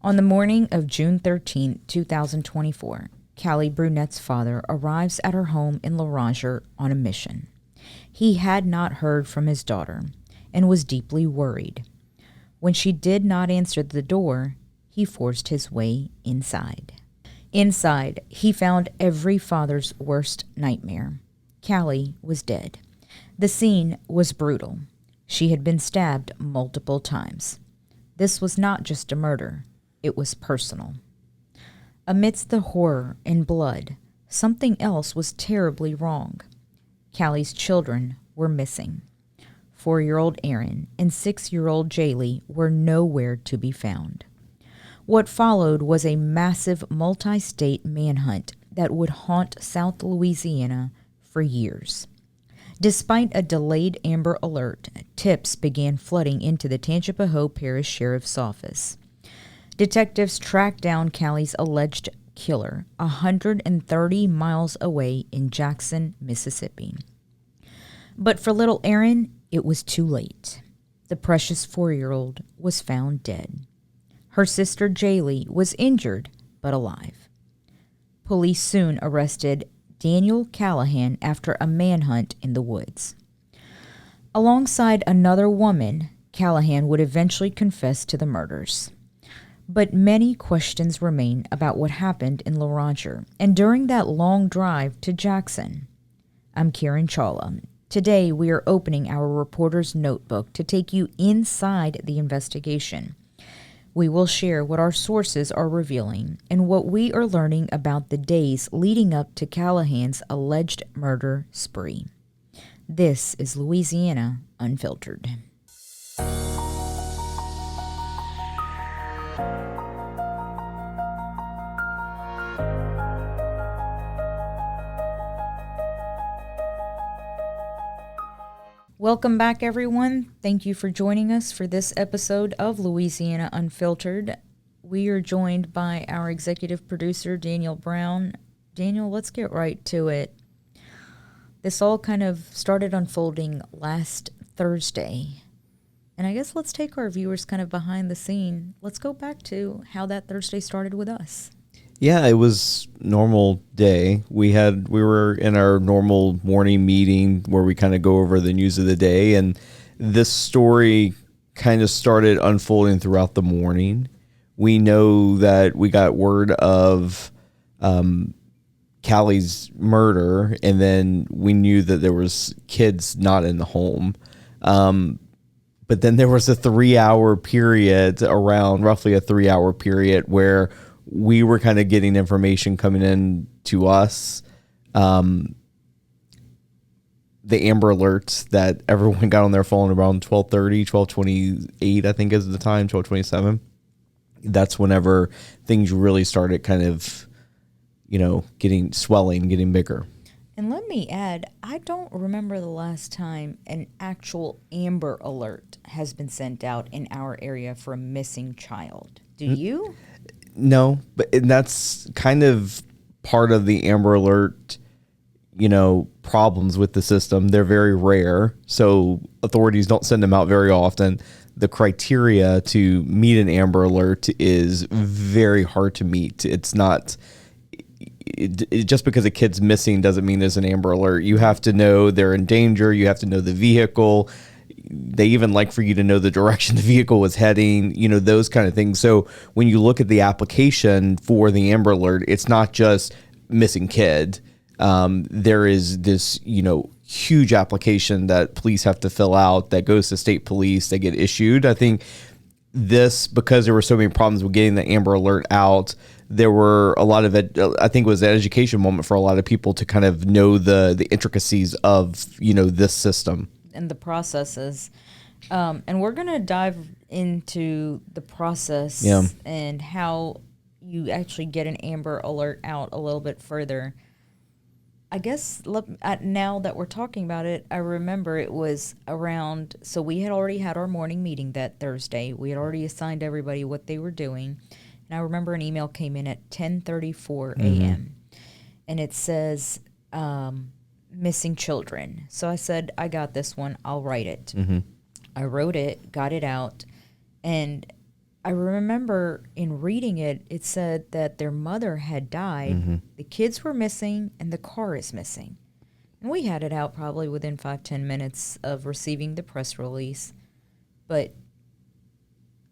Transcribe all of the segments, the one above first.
On the morning of June 13, 2024, Callie Brunett's father arrives at her home in Laurentier on a mission. He had not heard from his daughter and was deeply worried. When she did not answer the door, he forced his way inside. Inside, he found every father's worst nightmare. Callie was dead. The scene was brutal. She had been stabbed multiple times. This was not just a murder. It was personal. Amidst the horror and blood, something else was terribly wrong. Callie's children were missing. 4-year-old Erin and 6-year-old Jaylee were nowhere to be found. What followed was a massive multi-state manhunt that would haunt South Louisiana for years. Despite a delayed Amber Alert, tips began flooding into the Tangipahoa Parish Sheriff's Office. Detectives tracked down Callie's alleged killer 130 miles away in Jackson, Mississippi. But for little Erin, it was too late. The precious 4-year-old was found dead. Her sister Jaylee was injured but alive. Police soon arrested Daniel Callihan after a manhunt in the woods. Alongside another woman, Callihan would eventually confess to the murders. But many questions remain about what happened in Laurentier and during that long drive to Jackson. I'm Kiran Chawla. Today we are opening our reporter's notebook to take you inside the investigation. We will share what our sources are revealing and what we are learning about the days leading up to Callihan's alleged murder spree. This is Louisiana Unfiltered. Welcome back, everyone. Thank you for joining us for this episode of Louisiana Unfiltered. We are joined by our executive producer, Daniel Brown. Daniel, let's get right to it. This all kind of started unfolding last Thursday. And I guess let's take our viewers kind of behind the scene. Let's go back to how that Thursday started with us. Yeah, it was normal day. We were in our normal morning meeting where we kind of go over the news of the day, and this story kind of started unfolding throughout the morning. We know that we got word of Callie's murder, and then we knew that there was kids not in the home. But then there was a 3-hour period, around roughly a 3-hour period, where we were kind of getting information coming in to us. The Amber Alerts that everyone got on their phone around 12:30, 12:28, I think is the time, 12:27. That's whenever things really started kind of, getting bigger. And let me add, I don't remember the last time an actual Amber Alert has been sent out in our area for a missing child. Do you? No, and that's kind of part of the Amber Alert, problems with the system. They're very rare, so authorities don't send them out very often. The criteria to meet an Amber Alert is very hard to meet. It's not... just because a kid's missing doesn't mean there's an Amber Alert. You have to know they're in danger. You have to know the vehicle. They even like for you to know the direction the vehicle was heading, those kind of things. So when you look at the application for the Amber Alert, it's not just missing kid. There is this, huge application that police have to fill out that goes to state police. They get issued. I think because there were so many problems with getting the Amber Alert out, there were a lot of it. I think it was an education moment for a lot of people to kind of know the intricacies of, this system. And the processes. And we're going to dive into the process and how you actually get an Amber Alert out a little bit further. I guess now that we're talking about it, I remember it was around, so we had already had our morning meeting that Thursday. We had already assigned everybody what they were doing. And I remember an email came in at 10:34 a.m. And it says, missing children. So I said, I got this one. I'll write it. I wrote it, got it out, and I remember in reading it, it said that their mother had died, the kids were missing, and the car is missing. And we had it out probably within 5-10 minutes of receiving the press release. But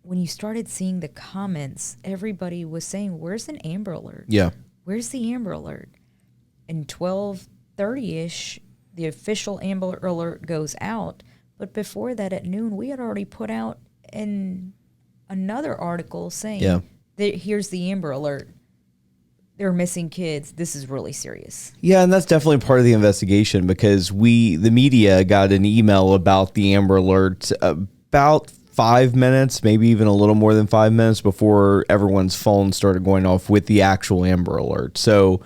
when you started seeing the comments, everybody was saying, where's an Amber Alert? Yeah. Where's the Amber Alert? And 12:30-ish, the official Amber Alert goes out. But before that, at noon, we had already put out another article saying, that here's the Amber Alert. They're missing kids. This is really serious. Yeah, and that's definitely part of the investigation because the media, got an email about the Amber Alert about 5 minutes, maybe even a little more than 5 minutes before everyone's phone started going off with the actual Amber Alert. So,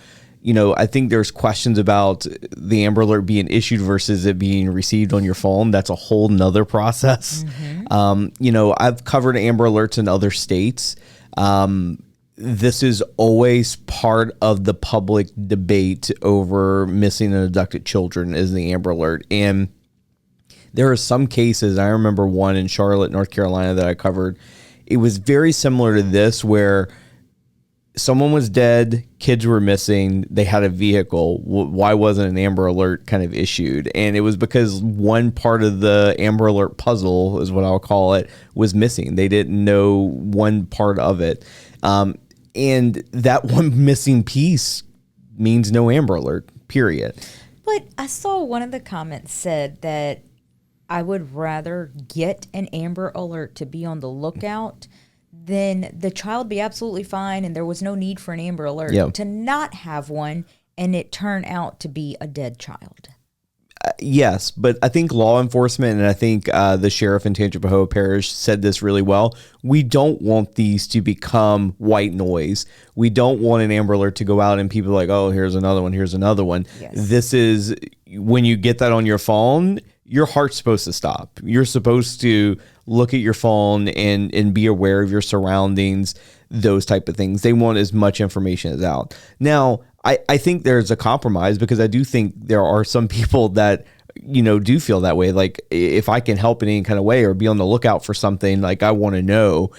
I think there's questions about the Amber Alert being issued versus it being received on your phone. That's a whole nother process. I've covered Amber Alerts in other states. This is always part of the public debate over missing and abducted children is the Amber Alert. And there are some cases, I remember one in Charlotte, North Carolina that I covered. It was very similar to this where someone was dead, kids were missing, they had a vehicle. Why wasn't an Amber Alert kind of issued? And it was because one part of the Amber Alert puzzle, is what I'll call it, was missing. They didn't know one part of it. And that one missing piece means no Amber Alert, period. But I saw one of the comments said that I would rather get an Amber Alert to be on the lookout than the child be absolutely fine and there was no need for an Amber Alert to not have one and it turn out to be a dead child. Yes, but I think law enforcement and I think the sheriff in Tangipahoa Parish said this really well. We don't want these to become white noise. We don't want an Amber Alert to go out and people are like, oh, here's another one, here's another one. Yes. This is, when you get that on your phone, your heart's supposed to stop. You're supposed to look at your phone and be aware of your surroundings, those type of things. They want as much information as out. Now, I think there's a compromise because I do think there are some people that, do feel that way. Like if I can help in any kind of way or be on the lookout for something, like I want to know.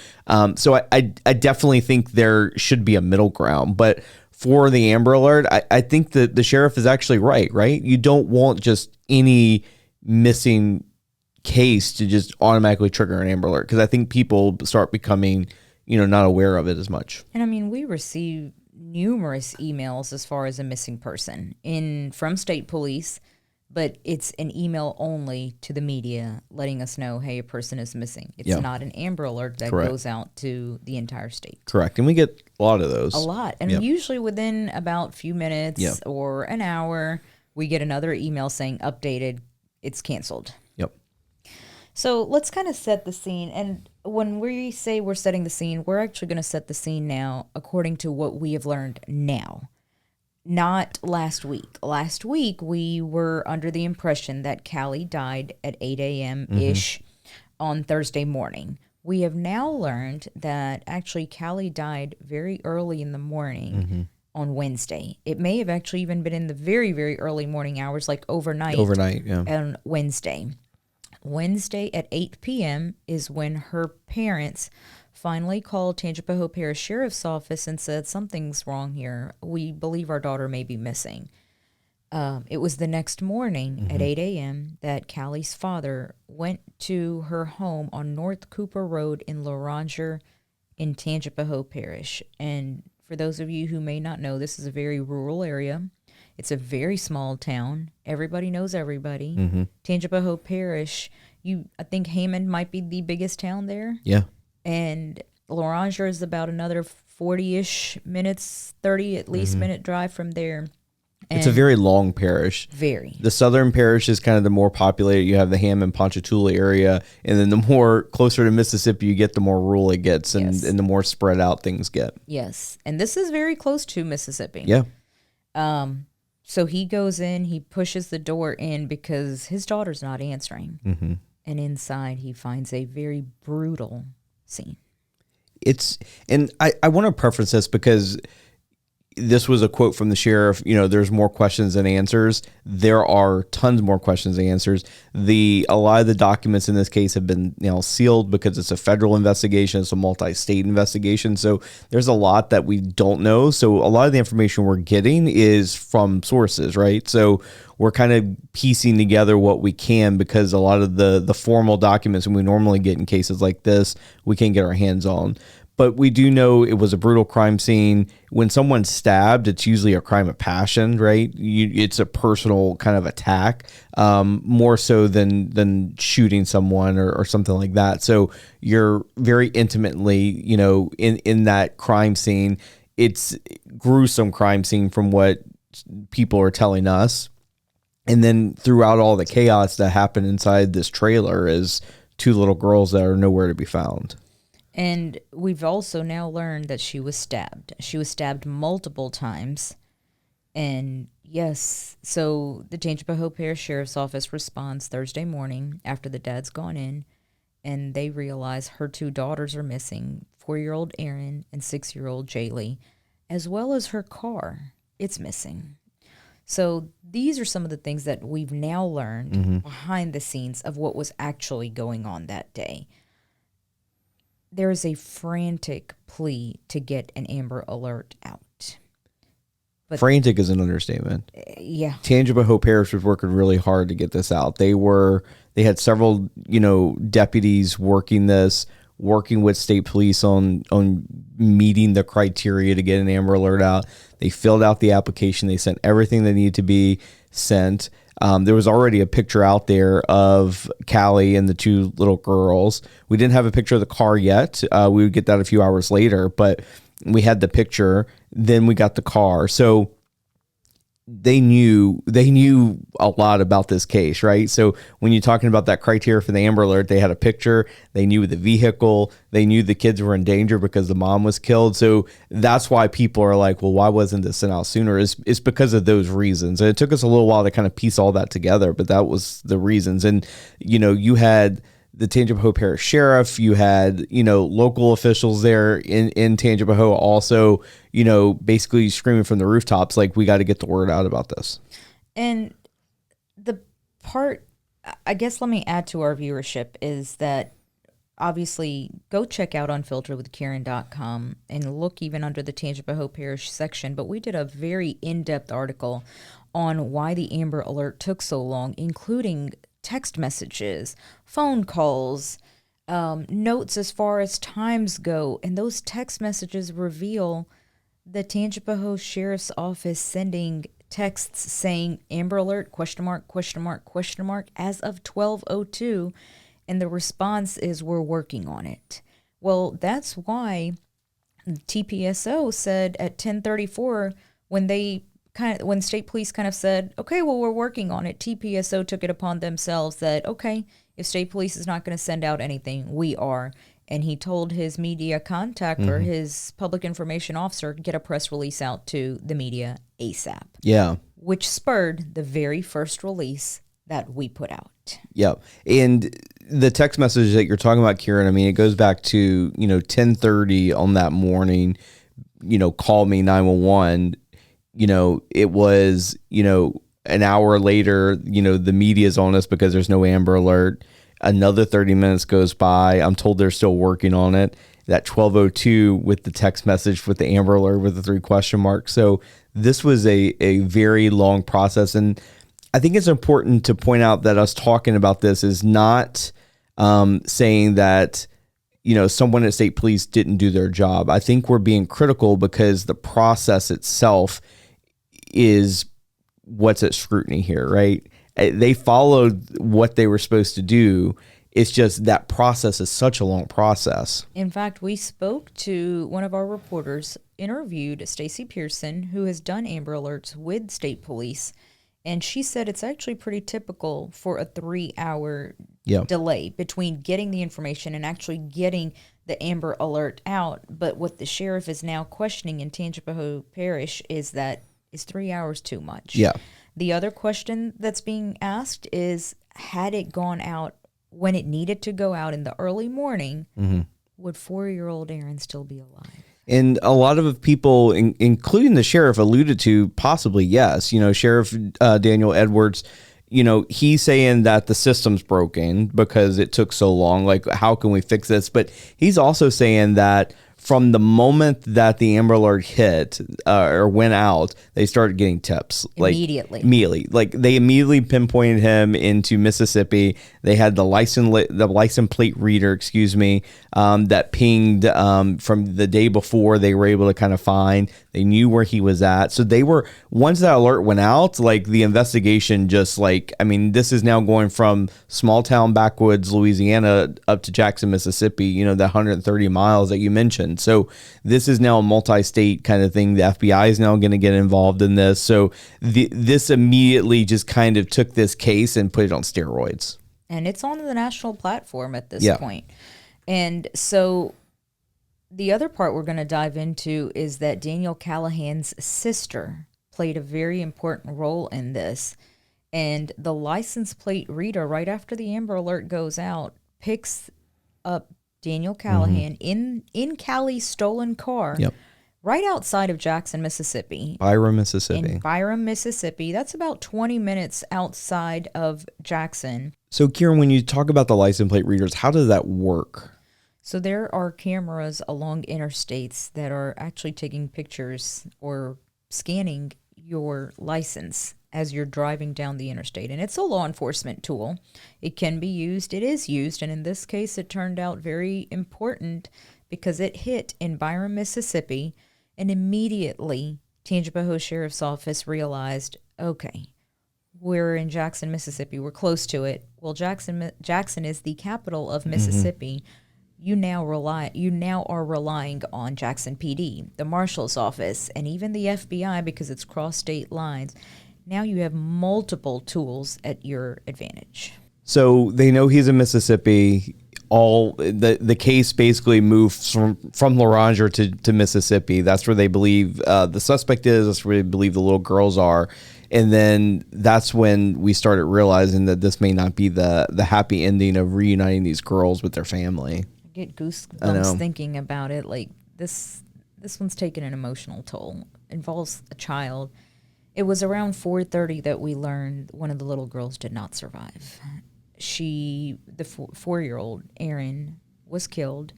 So I definitely think there should be a middle ground. But for the Amber Alert, I think that the sheriff is actually right? You don't want just any missing case to just automatically trigger an Amber Alert because I think people start becoming, not aware of it as much. And I mean, we receive numerous emails as far as a missing person from state police, but it's an email only to the media letting us know, hey, a person is missing. It's not an Amber Alert that goes out to the entire state. Correct. And we get a lot of those. A lot. And usually within about a few minutes or an hour, we get another email saying updated, it's canceled. Yep. So let's kind of set the scene. And when we say we're setting the scene, we're actually going to set the scene now according to what we have learned now, not last week. Last week, we were under the impression that Callie died at 8 a.m.-ish on Thursday morning. We have now learned that actually Callie died very early in the morning on Wednesday. It may have actually even been in the very, very early morning hours, like overnight. On Wednesday. Wednesday at 8 p.m. is when her parents finally called Tangipahoa Parish Sheriff's Office and said, something's wrong here. We believe our daughter may be missing. It was the next morning at 8 a.m. that Callie's father went to her home on North Cooper Road in Loranger in Tangipahoa Parish. And for those of you who may not know, this is a very rural area. It's a very small town. Everybody knows everybody. Tangipahoa Parish, I think Hammond might be the biggest town there. Yeah. And Loranger is about another 40-ish minutes, 30 at least minute drive from there. And it's a very long parish. Very. The southern parish is kind of the more populated. You have the Hammond, Ponchatoula area. And then the more closer to Mississippi you get, the more rural it gets and the more spread out things get. Yes. And this is very close to Mississippi. Yeah. So he goes in, he pushes the door in because his daughter's not answering. And inside he finds a very brutal scene. And I want to preference this because this was a quote from the sheriff, there's more questions than answers. There are tons more questions than answers. A lot of the documents in this case have been sealed because it's a federal investigation. It's a multi-state investigation. So there's a lot that we don't know. So a lot of the information we're getting is from sources, right? So we're kind of piecing together what we can because a lot of the formal documents we normally get in cases like this, we can't get our hands on. But we do know it was a brutal crime scene. When someone's stabbed, it's usually a crime of passion, right? It's a personal kind of attack, more so than shooting someone or something like that. So you're very intimately, in that crime scene. It's gruesome crime scene from what people are telling us. And then throughout all the chaos that happened inside this trailer is two little girls that are nowhere to be found. And we've also now learned that she was stabbed. She was stabbed multiple times. And yes, so the Tangipahoa Parish Sheriff's Office responds Thursday morning after the dad's gone in, and they realize her two daughters are missing, 4-year-old Erin and 6-year-old Jaylee, as well as her car. It's missing. So these are some of the things that we've now learned behind the scenes of what was actually going on that day. There is a frantic plea to get an Amber Alert out. But frantic is an understatement. Yeah. Tangipahoa Parish was working really hard to get this out. They had several, deputies working with state police on meeting the criteria to get an Amber Alert out. They filled out the application. They sent everything that needed to be sent. There was already a picture out there of Callie and the two little girls. We didn't have a picture of the car yet. We would get that a few hours later, but we had the picture. Then we got the car. So they knew a lot about this case, right? So when you're talking about that criteria for the Amber Alert, they had a picture, they knew the vehicle, they knew the kids were in danger because the mom was killed. So that's why people are like, well, why wasn't this sent out sooner? It's because of those reasons. And it took us a little while to kind of piece all that together, but that was the reasons. And, you had the Tangipahoa Parish Sheriff, you had, local officials there in Tangipahoa also, basically screaming from the rooftops, like, we got to get the word out about this. And the part, I guess, let me add to our viewership is that obviously go check out Unfiltered with Kiran.com and look even under the Tangipahoa Parish section. But we did a very in-depth article on why the Amber Alert took so long, including text messages, phone calls, notes as far as times go. And those text messages reveal the Tangipahoa Sheriff's Office sending texts saying Amber Alert, question mark, as of 12:02. And the response is, we're working on it. Well, that's why TPSO said at 10:34 when state police kind of said, okay, well, we're working on it, TPSO took it upon themselves that, okay, if state police is not going to send out anything, we are. And he told his media contact or his public information officer, get a press release out to the media ASAP. Yeah. Which spurred the very first release that we put out. Yeah. And the text message that you're talking about, Kiran, I mean, it goes back to, 10:30 on that morning, call me 911. It was, an hour later, the media's on us because there's no Amber Alert. Another 30 minutes goes by. I'm told they're still working on it. That 12:02 with the text message with the Amber Alert with the 3 question marks. So this was a very long process. And I think it's important to point out that us talking about this is not saying that, someone at state police didn't do their job. I think we're being critical because the process itself is what's at scrutiny here, right? They followed what they were supposed to do. It's just that process is such a long process. In fact, we spoke to one of our reporters, interviewed Stacey Pearson, who has done Amber Alerts with state police, and she said it's actually pretty typical for a 3-hour delay between getting the information and actually getting the Amber Alert out. But what the sheriff is now questioning in Tangipahoa Parish is that is 3 hours too much? Yeah. The other question that's being asked is, had it gone out when it needed to go out in the early morning, would 4-year-old Erin still be alive? And a lot of people, including the sheriff, alluded to possibly yes. Sheriff Daniel Edwards, he's saying that the system's broken because it took so long. Like, how can we fix this? But he's also saying that from the moment that the Amber Alert hit or went out, they started getting tips immediately. Like they immediately pinpointed him into Mississippi. They had the license plate reader, that pinged from the day before. They were able to kind of find. They knew where he was at. So they were, once that alert went out, like the investigation this is now going from small town backwoods Louisiana up to Jackson, Mississippi, the 130 miles that you mentioned. So this is now a multi-state kind of thing. The FBI is now going to get involved in this. So this immediately just kind of took this case and put it on steroids. And it's on the national platform at this point. And so the other part we're going to dive into is that Daniel Callihan's sister played a very important role in this. And the license plate reader, right after the Amber Alert goes out, picks up Daniel Callihan in Callie's stolen car right outside of Jackson, Mississippi. Byram, Mississippi. In Byram, Mississippi. That's about 20 minutes outside of Jackson. So, Kiran, when you talk about the license plate readers, how does that work? So there are cameras along interstates that are actually taking pictures or scanning your license as you're driving down the interstate. And it's a law enforcement tool. It can be used. It is used. And in this case, it turned out very important because it hit in Byram, Mississippi. And immediately, Tangipahoa Sheriff's Office realized, okay, we're in Jackson, Mississippi. We're close to it. Well, Jackson is the capital of Mississippi. You now are relying on Jackson PD, the Marshal's Office, and even the FBI because it's cross state lines. Now you have multiple tools at your advantage. So they know he's in Mississippi. The case basically moved from Laurentian to Mississippi. That's where they believe the suspect is. That's where they believe the little girls are. And then that's when we started realizing that this may not be the happy ending of reuniting these girls with their family. I get goosebumps thinking about it. Like this one's taken an emotional toll. Involves a child. It was around 4:30 that we learned one of the little girls did not survive. The 4-year-old, Erin, was killed,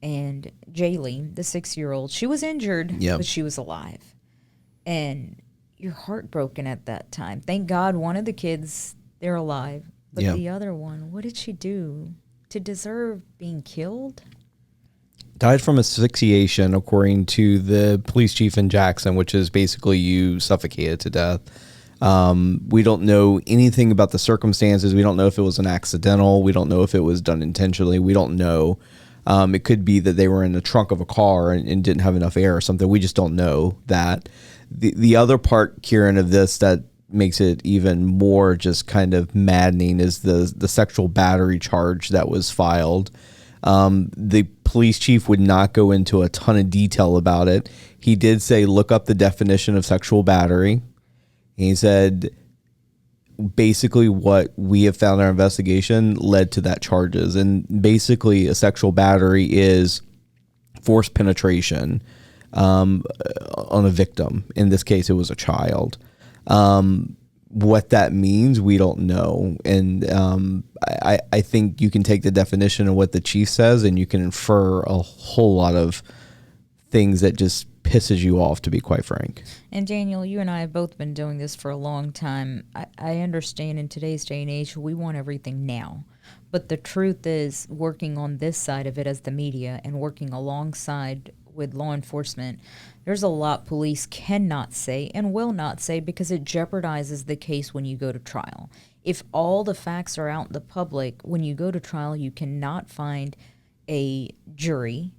and Jaylee, the 6-year-old, she was injured, but she was alive. And you're heartbroken at that time. Thank God one of the kids, they're alive. But the other one, what did she do to deserve being killed? Died from asphyxiation, according to the police chief in Jackson, which is basically you suffocated to death. We don't know anything about the circumstances. We don't know if it was an accidental. We don't know if it was done intentionally. We don't know. It could be that they were in the trunk of a car and didn't have enough air or something. We just don't know that. The other part, Kiran, of this that makes it even more just kind of maddening is the sexual battery charge that was filed. The police chief would not go into a ton of detail about it. He did say, look up the definition of sexual battery. He said, basically what we have found in our investigation led to that charges. And basically a sexual battery is forced penetration on a victim. In this case, it was a child. What that means, we don't know. And I think you can take the definition of what the chief says and you can infer a whole lot of things that just pisses you off, to be quite frank. And Daniel, you and I have both been doing this for a long time. I understand in today's day and age, we want everything now. But the truth is, working on this side of it as the media and working alongside with law enforcement, there's a lot police cannot say and will not say because it jeopardizes the case when you go to trial. If all the facts are out in the public, when you go to trial, you cannot find a jury,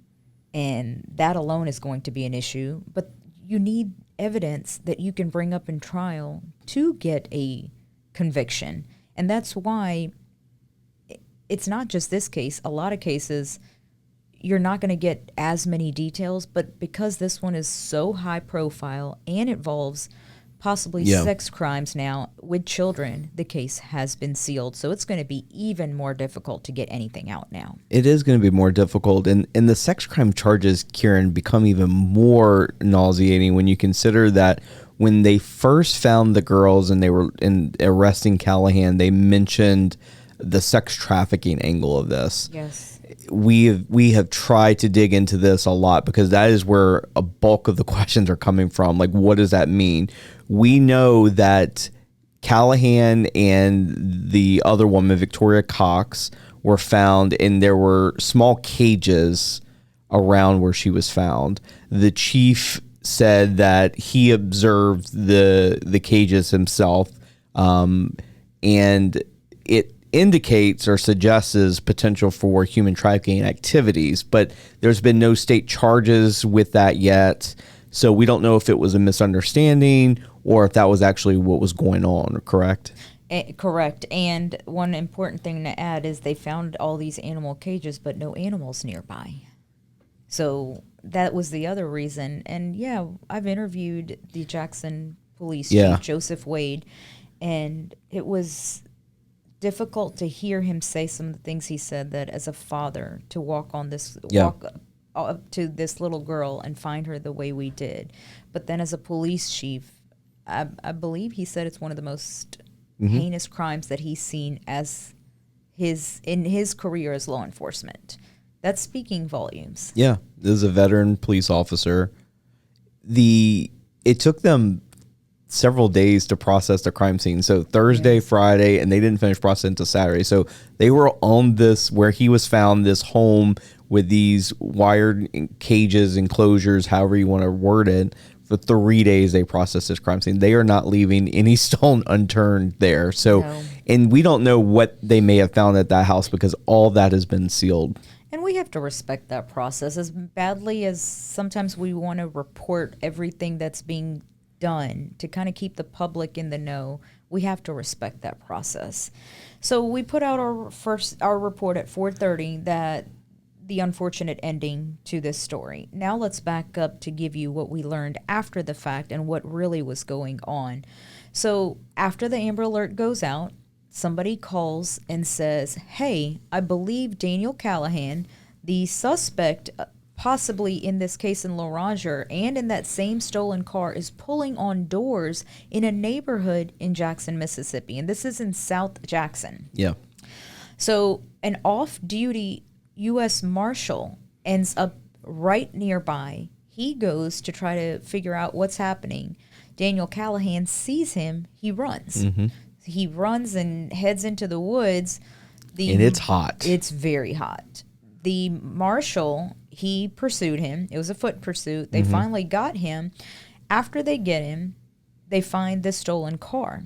and that alone is going to be an issue. But you need evidence that you can bring up in trial to get a conviction. And that's why it's not just this case. A lot of cases, you're not going to get as many details, but because this one is so high profile and involves possibly Yeah. sex crimes now with children, the case has been sealed. So it's going to be even more difficult to get anything out now. It is going to be more difficult. And the sex crime charges, Kiran, become even more nauseating when you consider that when they first found the girls and they were arresting Callihan, they mentioned the sex trafficking angle of this. Yes. We have tried to dig into this a lot because that is where a bulk of the questions are coming from. Like, what does that mean? We know that Callihan and the other woman, Victoria Cox, were found, and there were small cages around where she was found. The chief said that he observed the cages himself, and it indicates or suggests potential for human trafficking activities, but there's been no state charges with that yet. So we don't know if it was a misunderstanding or if that was actually what was going on, correct? Correct. And one important thing to add is they found all these animal cages, but no animals nearby. So that was the other reason. And yeah, I've interviewed the Jackson police chief, Joseph Wade, and it was difficult to hear him say some of the things he said, that as a father to walk up to this little girl and find her the way we did. But then as a police chief, I believe he said it's one of the most heinous crimes that he's seen in his career as law enforcement. That's speaking volumes. Yeah, this is a veteran police officer. It took them several days to process the crime scene. So Thursday, Friday, and they didn't finish processing until Saturday. So they were on this, where he was found, this home with these wired cages, enclosures, however you want to word it. For 3 days, they processed this crime scene. They are not leaving any stone unturned there. So, and we don't know what they may have found at that house because all that has been sealed. And we have to respect that process as badly as sometimes we want to report everything that's being done to kind of keep the public in the know. We have to respect that process. So we put out our report at 4:30, that the unfortunate ending to this story. Now let's back up to give you what we learned after the fact and what really was going on. So after the Amber Alert goes out, somebody calls and says, hey, I believe Daniel Callihan, the suspect possibly in this case in Lauranger and in that same stolen car, is pulling on doors in a neighborhood in Jackson, Mississippi. And this is in South Jackson. Yeah. So an off-duty U.S. Marshal ends up right nearby. He goes to try to figure out what's happening. Daniel Callihan sees him. He runs. He runs and heads into the woods. And it's hot. It's very hot. The marshal, he pursued him. It was a foot pursuit. They finally got him. After they get him, they find the stolen car.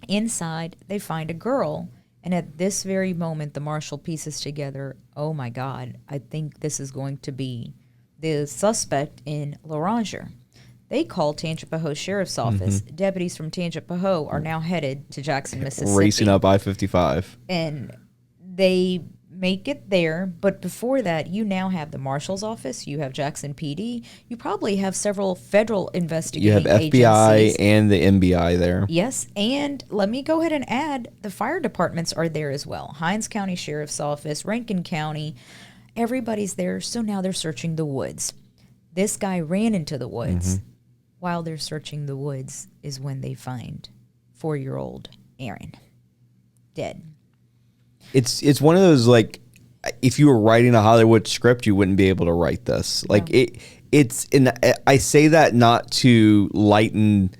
Inside, they find a girl. And at this very moment, the marshal pieces together, oh my God, I think this is going to be the suspect in Lauranger. They call Tangipahoa Sheriff's Office. Deputies from Tangipahoa are now headed to Jackson, Mississippi. Racing up I-55. And they make it there, but before that, you now have the Marshal's Office, you have Jackson PD, you probably have several federal investigating agencies. You have FBI and the MBI there. Yes, and let me go ahead and add, the fire departments are there as well. Hinds County Sheriff's Office, Rankin County, everybody's there, so now they're searching the woods. This guy ran into the woods. While they're searching the woods is when they find 4-year-old Erin dead. It's one of those, like, if you were writing a Hollywood script, you wouldn't be able to write this. Like, it's and I say that not to lighten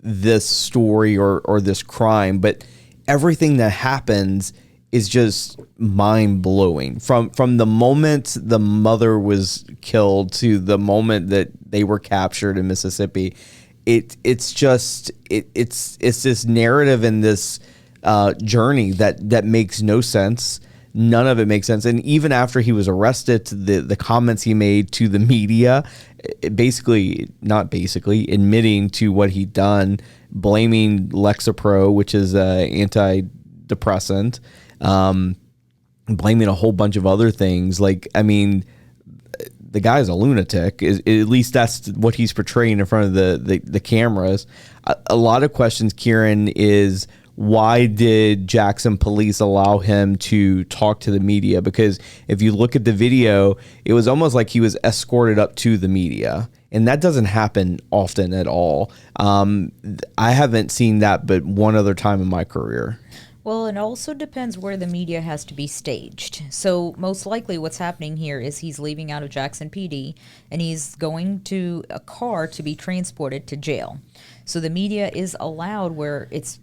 this story or this crime, but everything that happens is just mind blowing. From the moment the mother was killed to the moment that they were captured in Mississippi, it's this narrative and this journey that makes no sense. None of it makes sense. And even after he was arrested, the comments he made to the media, admitting to what he'd done, blaming Lexapro, which is an antidepressant, blaming a whole bunch of other things. Like, I mean, the guy's a lunatic. At least that's what he's portraying in front of the cameras. A lot of questions, Kiran, is why did Jackson police allow him to talk to the media? Because if you look at the video, it was almost like he was escorted up to the media. And that doesn't happen often at all. I haven't seen that but one other time in my career. Well, it also depends where the media has to be staged. So most likely what's happening here is he's leaving out of Jackson PD and he's going to a car to be transported to jail. So the media is allowed where it's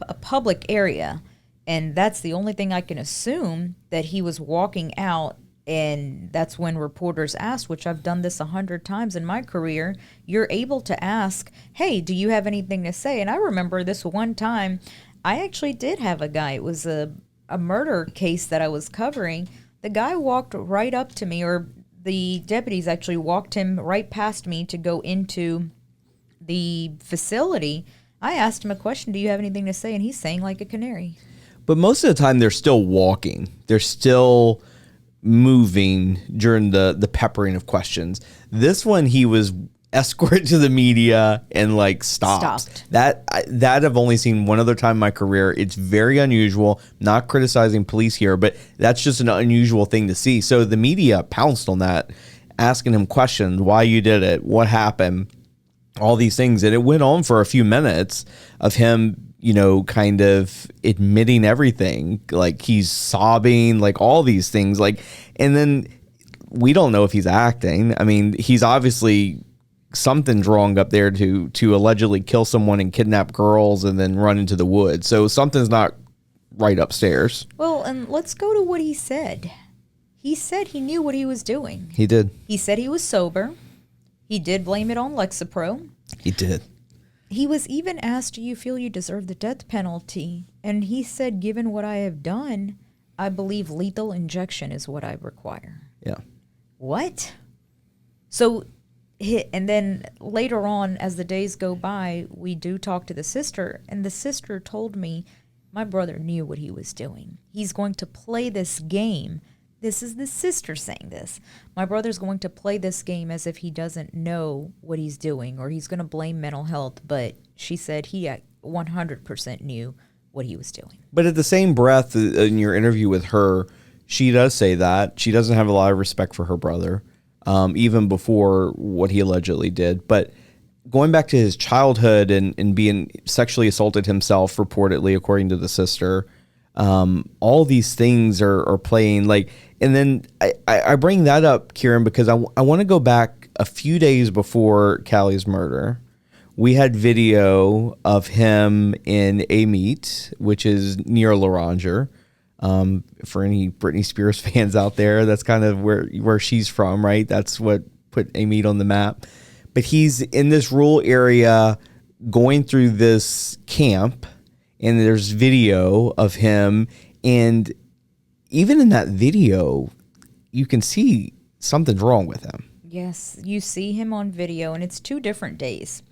a public area, and that's the only thing I can assume, that he was walking out. And that's when reporters asked, which I've done this 100 times in my career, you're able to ask, hey, do you have anything to say? And I remember this one time, I actually did have a guy. It was a murder case that I was covering. The guy walked right up to me, or the deputies actually walked him right past me to go into the facility. I asked him a question, do you have anything to say? And he's saying like a canary. But most of the time they're still walking. They're still moving during the peppering of questions. This one, he was escorted to the media and like stopped. That I've only seen one other time in my career. It's very unusual. Not criticizing police here, but that's just an unusual thing to see. So the media pounced on that, asking him questions, why you did it, what happened, all these things. And it went on for a few minutes of him, you know, kind of admitting everything, like he's sobbing, like all these things, like, and then we don't know if he's acting. I mean, he's obviously, something's wrong up there to allegedly kill someone and kidnap girls and then run into the woods. So something's not right upstairs. Well, and let's go to what he said. He said he knew what he was doing. He did. He said he was sober. He did blame it on Lexapro. He did. He was even asked, do you feel you deserve the death penalty? And he said, given what I have done, I believe lethal injection is what I require. Yeah. What? So, and then later on, as the days go by, we do talk to the sister, and the sister told me, my brother knew what he was doing. He's going to play this game. This is the sister saying this. My brother's going to play this game as if he doesn't know what he's doing, or he's going to blame mental health. But she said he 100% knew what he was doing. But at the same breath, in your interview with her, she does say that. She doesn't have a lot of respect for her brother, even before what he allegedly did. But going back to his childhood and being sexually assaulted himself, reportedly, according to the sister, all these things are playing like, and then I bring that up, Kiran, because I want to go back a few days before Callie's murder. We had video of him in a meet, which is near Loranger. For any Britney Spears fans out there, that's kind of where she's from, right? That's what put a meet on the map. But he's in this rural area going through this camp, and there's video of him, and even in that video, you can see something's wrong with him. Yes, you see him on video, and it's 2 different days.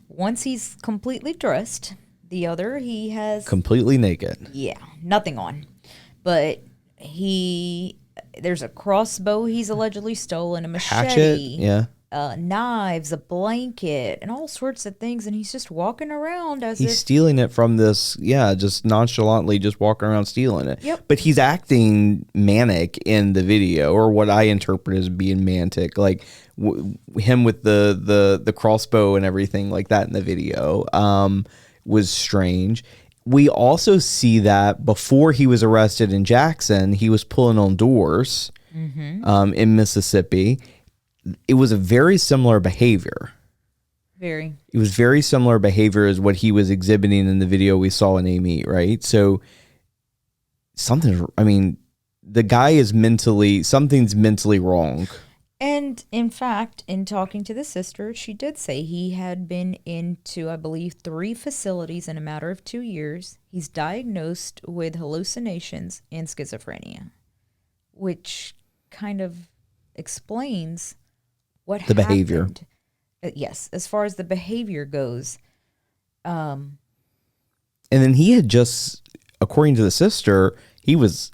Once he's completely dressed, the other he has... completely naked. Yeah, nothing on. But there's a crossbow he's allegedly stolen, a machete. Hatchet, yeah. Knives, a blanket, and all sorts of things, and he's just walking around as he's stealing it from this, just nonchalantly just walking around stealing it. Yep. But he's acting manic in the video, or what I interpret as being manic, like him with the crossbow and everything like that in the video was strange. We also see that before he was arrested in Jackson, he was pulling on doors in Mississippi. It was a very similar behavior. Very. It was very similar behavior as what he was exhibiting in the video we saw in A-Meet, right? So the guy is something's mentally wrong. And in fact, in talking to the sister, she did say he had been into, I believe, 3 facilities in a matter of 2 years. He's diagnosed with hallucinations and schizophrenia, which kind of explains what the behavior. Yes, as far as the behavior goes. And then he had just, according to the sister, he was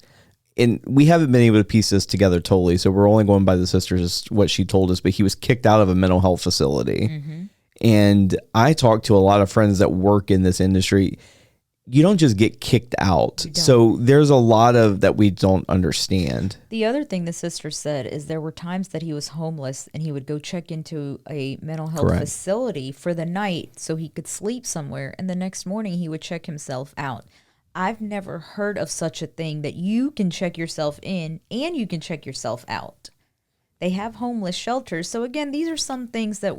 and we haven't been able to piece this together totally, so we're only going by the sister's what she told us, but he was kicked out of a mental health facility. Mm-hmm. And I talked to a lot of friends that work in this industry. You don't just get kicked out. So there's a lot of that we don't understand. The other thing the sister said is there were times that he was homeless and he would go check into a mental health facility for the night so he could sleep somewhere. And the next morning he would check himself out. I've never heard of such a thing that you can check yourself in and you can check yourself out. They have homeless shelters. So again, these are some things that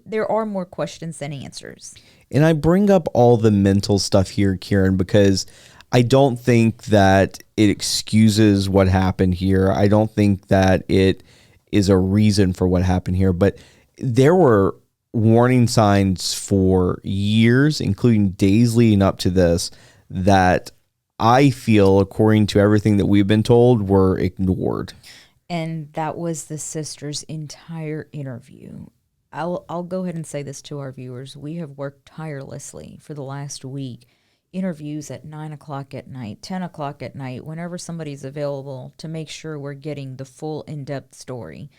there are more questions than answers. And I bring up all the mental stuff here, Kiran, because I don't think that it excuses what happened here. I don't think that it is a reason for what happened here. But there were warning signs for years, including days leading up to this, that I feel, according to everything that we've been told, were ignored. And that was the sister's entire interview. I'll go ahead and say this to our viewers. We have worked tirelessly for the last week. Interviews at 9 o'clock at night, 10 o'clock at night, whenever somebody's available to make sure we're getting the full in-depth story.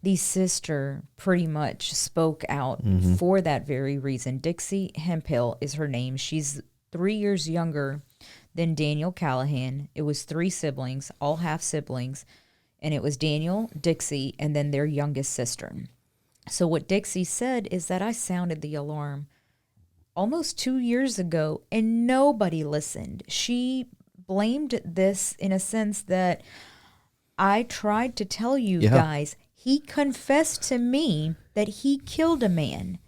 The sister pretty much spoke out for that very reason. Dixie Hemphill is her name. She's 3 years younger than Daniel Callihan. It was 3 siblings, all half siblings. And it was Daniel, Dixie, and then their youngest sister. So what Dixie said is that I sounded the alarm almost 2 years ago, and nobody listened. She blamed this in a sense that I tried to tell you guys. He confessed to me that he killed a man.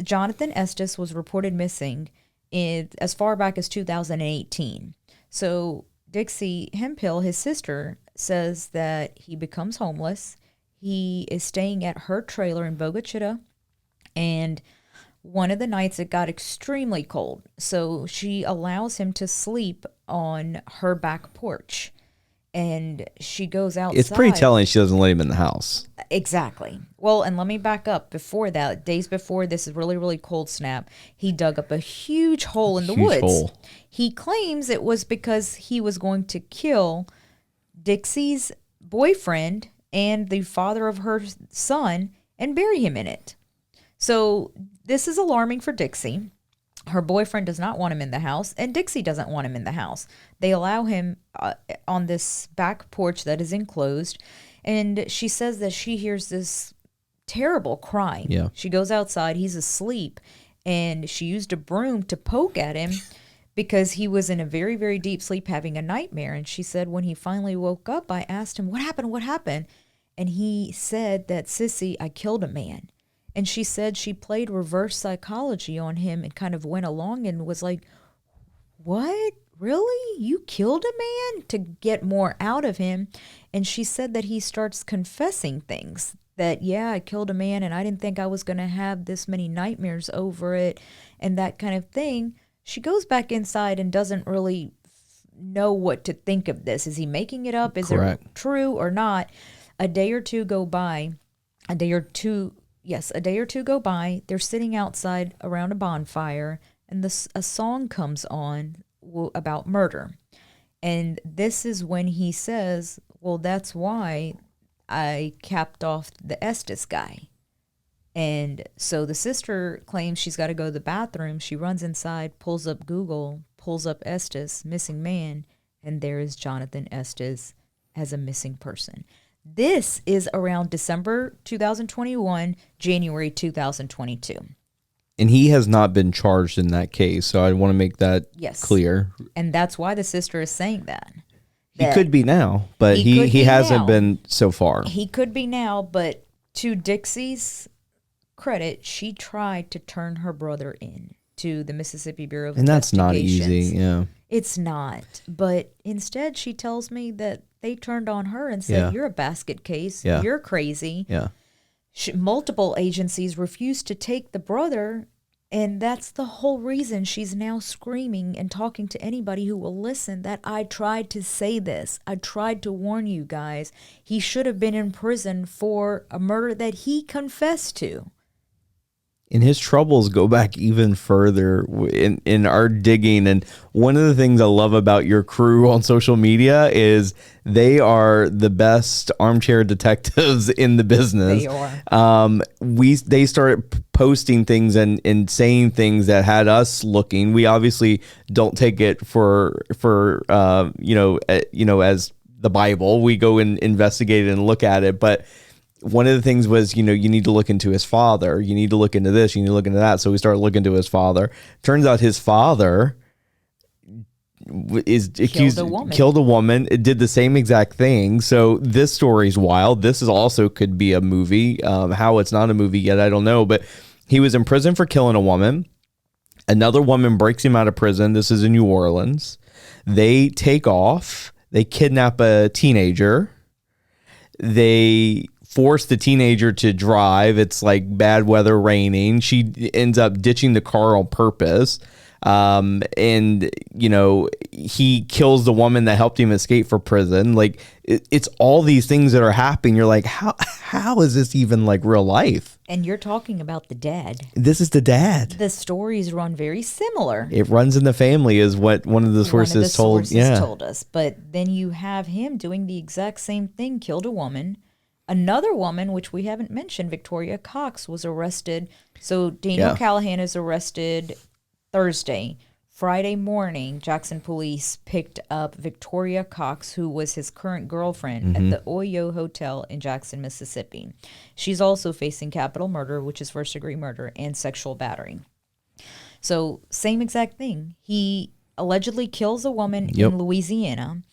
Jonathan Estes was reported missing as far back as 2018. So Dixie Hemphill, his sister, says that he becomes homeless. He is staying at her trailer in Bogachita, and one of the nights it got extremely cold, so she allows him to sleep on her back porch, and she goes outside. It's pretty telling she doesn't let him in the house. Exactly. Well, and let me back up. Before that, days before this really, really cold snap, he dug up a huge hole in the woods. He claims it was because he was going to kill Dixie's boyfriend and the father of her son and bury him in it. So this is alarming for Dixie. Her boyfriend does not want him in the house, and Dixie doesn't want him in the house. They allow him on this back porch that is enclosed, and she says that she hears this terrible crying. Yeah. She goes outside, he's asleep, and she used a broom to poke at him because he was in a very, very deep sleep having a nightmare. And she said when he finally woke up, I asked him, what happened? What happened? And he said that, Sissy, I killed a man. And she said she played reverse psychology on him and kind of went along and was like, what? Really? You killed a man? To get more out of him. And she said that he starts confessing things. That, yeah, I killed a man and I didn't think I was going to have this many nightmares over it and that kind of thing. She goes back inside and doesn't really know what to think of this. Is he making it up? Is it true or not? A day or two go by. A day or two go by. They're sitting outside around a bonfire, and a song comes on about murder. And this is when he says, well, that's why I capped off the Estes guy. And so the sister claims she's got to go to the bathroom. She runs inside, pulls up Google, pulls up Estes, missing man, and there is Jonathan Estes as a missing person. This is around December 2021, January 2022. And he has not been charged in that case, so I want to make that clear. And that's why the sister is saying that. He could be now, but he hasn't been so far. He could be now, but to Dixie's credit, she tried to turn her brother in to the Mississippi Bureau of Investigations. And that's not easy, yeah. It's not. But instead, she tells me that they turned on her and said, you're a basket case. Yeah. You're crazy. Yeah. Multiple agencies refused to take the brother, and that's the whole reason she's now screaming and talking to anybody who will listen that I tried to say this. I tried to warn you guys. He should have been in prison for a murder that he confessed to. And his troubles go back even further in our digging. And one of the things I love about your crew on social media is they are the best armchair detectives in the business. They are. They started posting things and saying things that had us looking. We obviously don't take it for as the Bible. We go and investigate it and look at it, but one of the things was, you need to look into his father. You need to look into this. You need to look into that. So we started looking into his father. Turns out his father is accused, killed a woman. It did the same exact thing. So this story's wild. This is also could be a movie. How it's not a movie yet, I don't know. But he was in prison for killing a woman. Another woman breaks him out of prison. This is in New Orleans. They take off. They kidnap a teenager. They force the teenager to drive. It's like bad weather, raining. She ends up ditching the car on purpose. And he kills the woman that helped him escape for prison. Like it's all these things that are happening. You're like, how is this even like real life? And you're talking about the dad. This is the dad. The stories run very similar. It runs in the family is what one of the sources told us. But then you have him doing the exact same thing, killed a woman. Another woman, which we haven't mentioned, Victoria Cox, was arrested. So Daniel Callihan is arrested Thursday. Friday morning, Jackson police picked up Victoria Cox, who was his current girlfriend, at the Oyo Hotel in Jackson, Mississippi. She's also facing capital murder, which is first-degree murder, and sexual battery. So same exact thing. He allegedly kills a woman in Louisiana.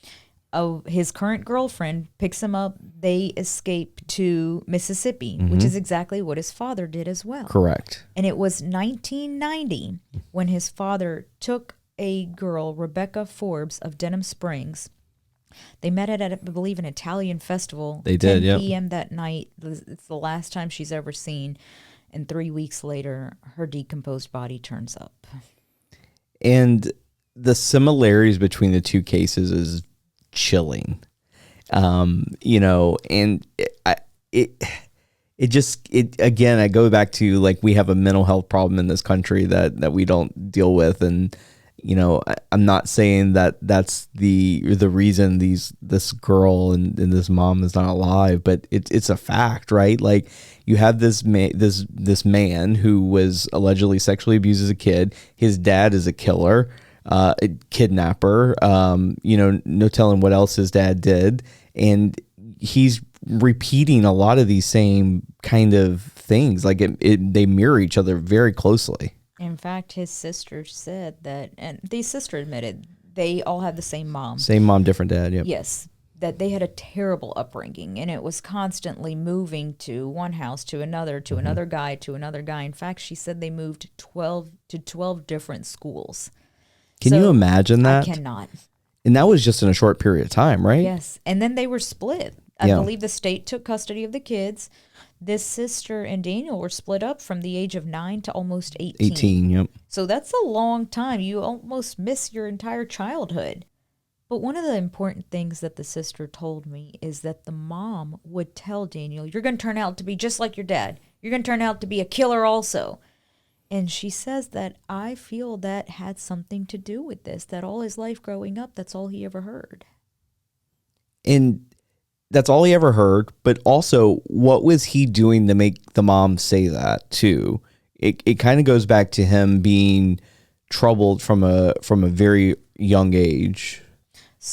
His current girlfriend picks him up. They escape to Mississippi, which is exactly what his father did as well. Correct. And it was 1990 when his father took a girl, Rebecca Forbes of Denham Springs. They met at, I believe, an Italian festival. They did, 10 p.m. that night. It's the last time she's ever seen. And 3 weeks later, her decomposed body turns up. And the similarities between the two cases is chilling. And it again, I go back to like we have a mental health problem in this country that we don't deal with, and I'm not saying that that's the reason this girl and this mom is not alive, but it's a fact, right? Like you have this man who was allegedly sexually abused as a kid. His dad is a killer. A kidnapper, no telling what else his dad did. And he's repeating a lot of these same kind of things. Like they mirror each other very closely. In fact, his sister said that, and the sister admitted they all have the same mom. Same mom, different dad, yep. Yes, that they had a terrible upbringing, and it was constantly moving to one house, to another, to another guy, to another guy. In fact, she said they moved 12 different schools. Can you imagine that? I cannot. And that was just in a short period of time, right? Yes. And then they were split. I believe the state took custody of the kids. This sister and Daniel were split up from the age of 9 to almost 18. 18, yep. So that's a long time. You almost miss your entire childhood. But one of the important things that the sister told me is that the mom would tell Daniel, you're going to turn out to be just like your dad. You're going to turn out to be a killer also. And she says that I feel that had something to do with this, that all his life growing up, that's all he ever heard. And that's all he ever heard. But also, what was he doing to make the mom say that too? It kind of goes back to him being troubled from a very young age,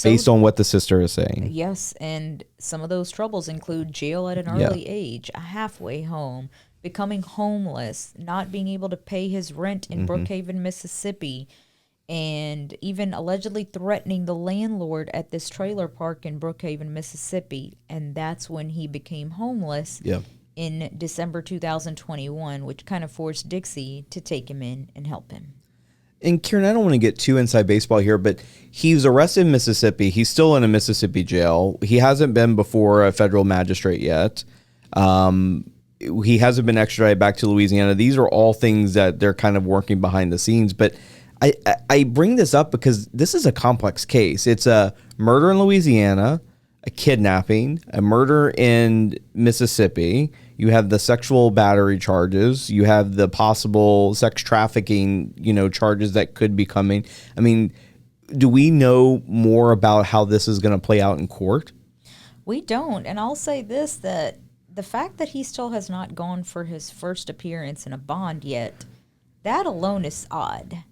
based on what the sister is saying. Yes, and some of those troubles include jail at an early age, a halfway home, becoming homeless, not being able to pay his rent in Brookhaven, Mississippi, and even allegedly threatening the landlord at this trailer park in Brookhaven, Mississippi. And that's when he became homeless in December 2021, which kind of forced Dixie to take him in and help him. And Kiran, I don't want to get too inside baseball here, but he was arrested in Mississippi. He's still in a Mississippi jail. He hasn't been before a federal magistrate yet. He hasn't been extradited back to Louisiana. These are all things that they're kind of working behind the scenes. But I bring this up because this is a complex case. It's a murder in Louisiana, a kidnapping, a murder in Mississippi. You have the sexual battery charges. You have the possible sex trafficking, charges that could be coming. I mean, do we know more about how this is going to play out in court? We don't. And I'll say this, that the fact that he still has not gone for his first appearance in a bond yet, that alone is odd.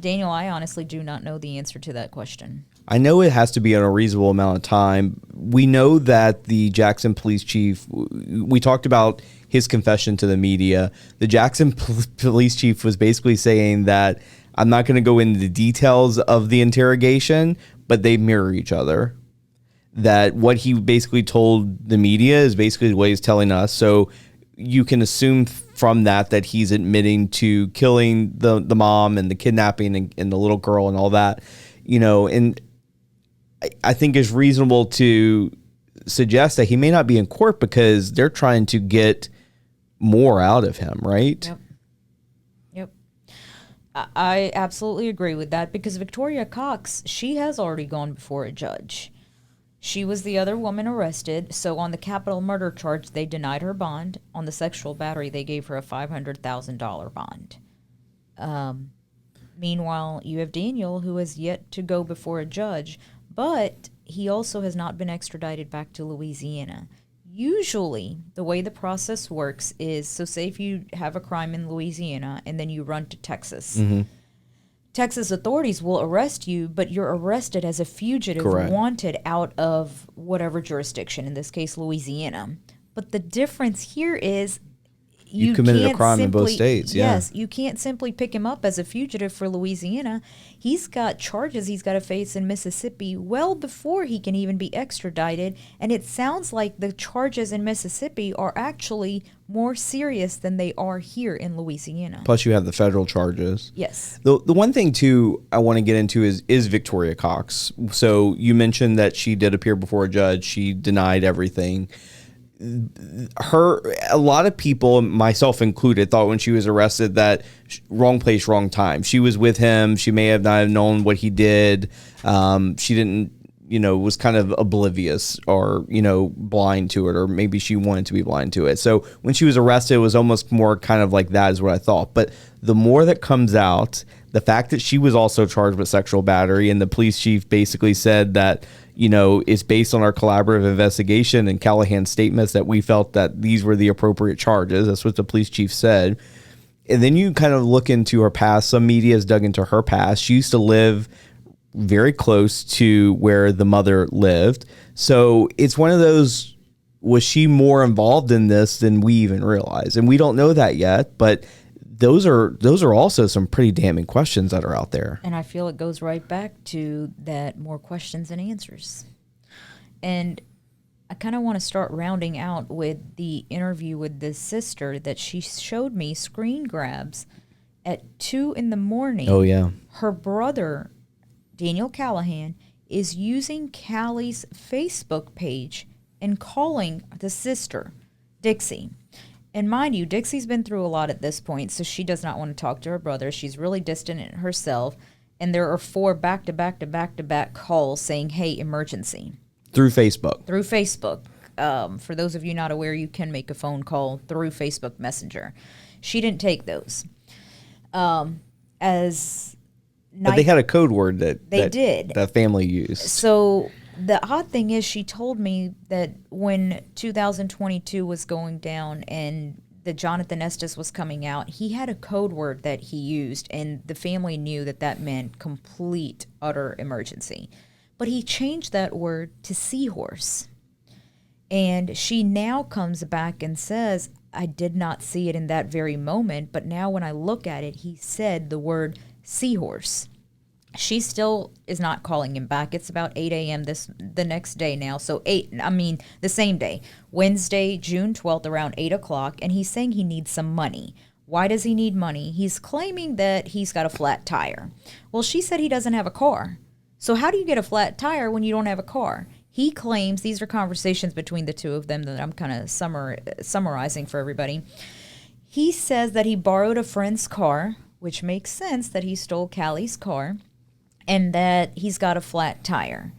Daniel, I honestly do not know the answer to that question. I know it has to be in a reasonable amount of time. We know that the Jackson police chief, we talked about his confession to the media. The Jackson police chief was basically saying that I'm not going to go into the details of the interrogation, but they mirror each other. That what he basically told the media is basically what he's telling us. So you can assume from that he's admitting to killing the mom and the kidnapping and the little girl and all that, and I think it's reasonable to suggest that he may not be in court because they're trying to get more out of him, right? Yep. I absolutely agree with that because Victoria Cox, she has already gone before a judge. She was the other woman arrested, so on the capital murder charge, they denied her bond. On the sexual battery, they gave her a $500,000 bond. Meanwhile, you have Daniel, who has yet to go before a judge, but he also has not been extradited back to Louisiana. Usually, the way the process works is, so say if you have a crime in Louisiana and then you run to Texas, Texas authorities will arrest you, but you're arrested as a fugitive. Correct. Wanted out of whatever jurisdiction, in this case, Louisiana. But the difference here is you committed a crime in both states. Yeah. Yes, you can't simply pick him up as a fugitive for Louisiana. He's got charges he's got to face in Mississippi well before he can even be extradited. And it sounds like the charges in Mississippi are actually more serious than they are here in Louisiana. Plus you have the federal charges. Yes. The one thing, too, I want to get into is Victoria Cox. So you mentioned that she did appear before a judge. She denied everything. A lot of people, myself included, thought when she was arrested that wrong place, wrong time. She was with him. She may have not known what he did. She didn't, was kind of oblivious or, blind to it, or maybe she wanted to be blind to it. So when she was arrested, it was almost more kind of like that is what I thought. But the more that comes out, the fact that she was also charged with sexual battery, and the police chief basically said that, it's based on our collaborative investigation and Callihan's statements that we felt that these were the appropriate charges. That's what the police chief said. And then you kind of look into her past. Some media has dug into her past. She used to live very close to where the mother lived. So it's one of those, was she more involved in this than we even realize? And we don't know that yet, but those are also some pretty damning questions that are out there. And I feel it goes right back to that more questions than answers. And I kind of want to start rounding out with the interview with this sister that she showed me screen grabs at 2 a.m. Oh, yeah. Her brother, Daniel Callihan, is using Callie's Facebook page and calling the sister, Dixie. And mind you, Dixie's been through a lot at this point, so she does not want to talk to her brother. She's really distant in herself. And there are 4 back-to-back calls saying, hey, emergency. Through Facebook. Through Facebook. For those of you not aware, you can make a phone call through Facebook Messenger. She didn't take those. But they had a code word that family used. So the odd thing is, she told me that when 2022 was going down and the Jonathan Estes was coming out, he had a code word that he used, and the family knew that meant complete, utter emergency. But he changed that word to seahorse. And she now comes back and says, I did not see it in that very moment, but now when I look at it, he said the word seahorse. She still is not calling him back. It's about 8 a.m. the next day now. So the same day, Wednesday, June 12th, around 8 o'clock. And he's saying he needs some money. Why does he need money? He's claiming that he's got a flat tire. Well, she said he doesn't have a car. So how do you get a flat tire when you don't have a car? He claims, these are conversations between the two of them that I'm kind of summarizing for everybody. He says that he borrowed a friend's car, which makes sense that he stole Callie's car, and that he's got a flat tire.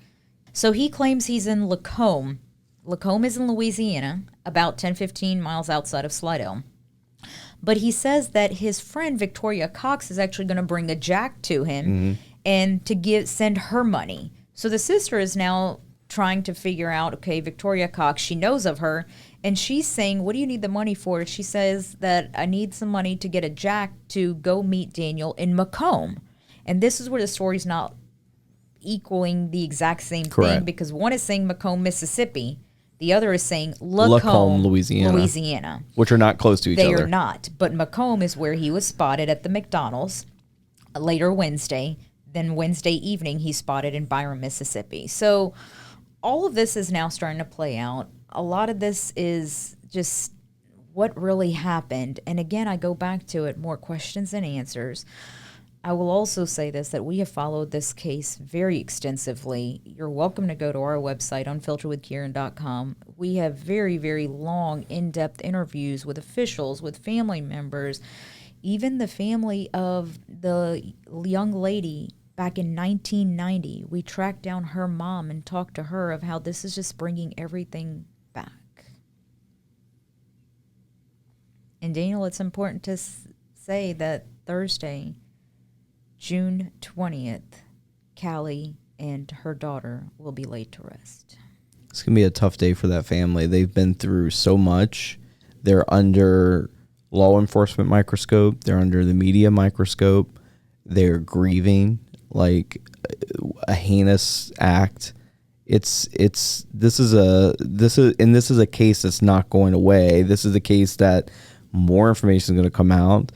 So he claims he's in Lacombe. Lacombe is in Louisiana, about 10-15 miles outside of Slidell. But he says that his friend Victoria Cox is actually going to bring a jack to him and to send her money. So the sister is now trying to figure out, okay, Victoria Cox, she knows of her, and she's saying, what do you need the money for? She says that I need some money to get a jack to go meet Daniel in Macomb. And this is where the story's not equaling the exact same thing, because one is saying Macomb, Mississippi. The other is saying Lacombe, Louisiana. Which are not close to each other. They are not. But Macomb is where he was spotted at the McDonald's later Wednesday. Then Wednesday evening, he's spotted in Byron, Mississippi. So all of this is now starting to play out. A lot of this is just what really happened. And again, I go back to it, more questions than answers. I will also say this, that we have followed this case very extensively. You're welcome to go to our website, unfilteredwithkiran.com. We have very, very long, in-depth interviews with officials, with family members, even the family of the young lady back in 1990. We tracked down her mom and talked to her of how this is just bringing everything back. And Daniel, it's important to say that Thursday, June 20th, Callie and her daughter will be laid to rest. It's going to be a tough day for that family. They've been through so much. They're under law enforcement microscope. They're under the media microscope. They're grieving like a heinous act. This is a case that's not going away. This is a case that more information is going to come out.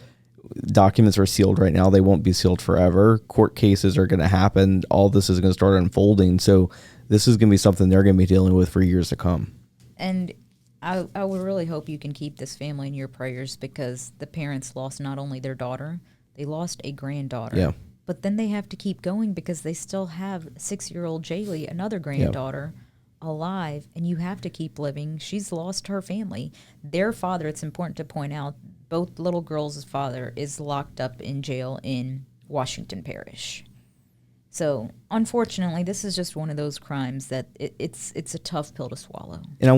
Documents are sealed right now. They won't be sealed forever. Court cases are going to happen. All this is going to start unfolding. So this is going to be something they're going to be dealing with for years to come. And I would really hope you can keep this family in your prayers, because the parents lost not only their daughter, they lost a granddaughter. Yeah. But then they have to keep going because they still have 6-year-old Jaylee, another granddaughter, alive, and you have to keep living. She's lost her family. Their father, it's important to point out, both little girls' father is locked up in jail in Washington Parish. So, unfortunately, this is just one of those crimes that it's a tough pill to swallow. And I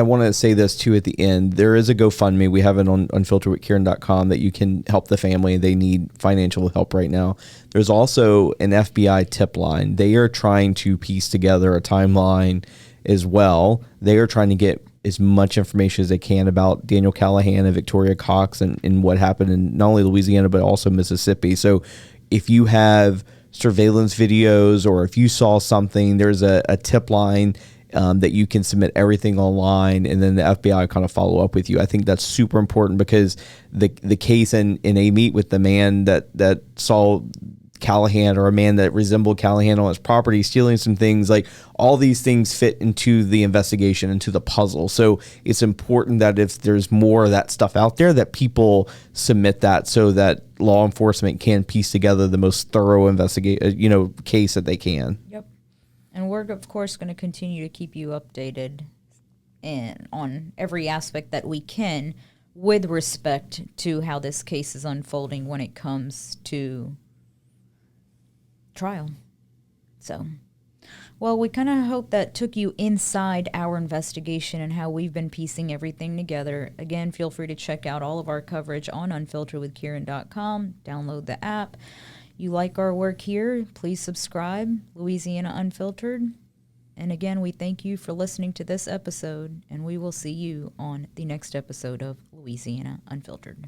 want to say this too at the end. There is a GoFundMe. We have it on unfilteredwithkiran.com that you can help the family. They need financial help right now. There's also an FBI tip line. They are trying to piece together a timeline as well. They are trying to get as much information as they can about Daniel Callihan and Victoria Cox and what happened in not only Louisiana but also Mississippi. So if you have surveillance videos or if you saw something, there's a tip line that you can submit everything online, and then the FBI kind of follow up with you. I think that's super important, because the case in a meet with the man that saw Callihan, or a man that resembled Callihan on his property stealing some things, like all these things fit into the investigation, into the puzzle. So it's important that if there's more of that stuff out there, that people submit that so that law enforcement can piece together the most thorough case that they can. Yep. And we're of course going to continue to keep you updated and on every aspect that we can with respect to how this case is unfolding when it comes to trial. So, well, we kind of hope that took you inside our investigation and how we've been piecing everything together. Again, feel free to check out all of our coverage on unfilteredwithkiran.com. Download the app. You like our work here, please subscribe. Louisiana Unfiltered. And again, we thank you for listening to this episode, and we will see you on the next episode of Louisiana Unfiltered.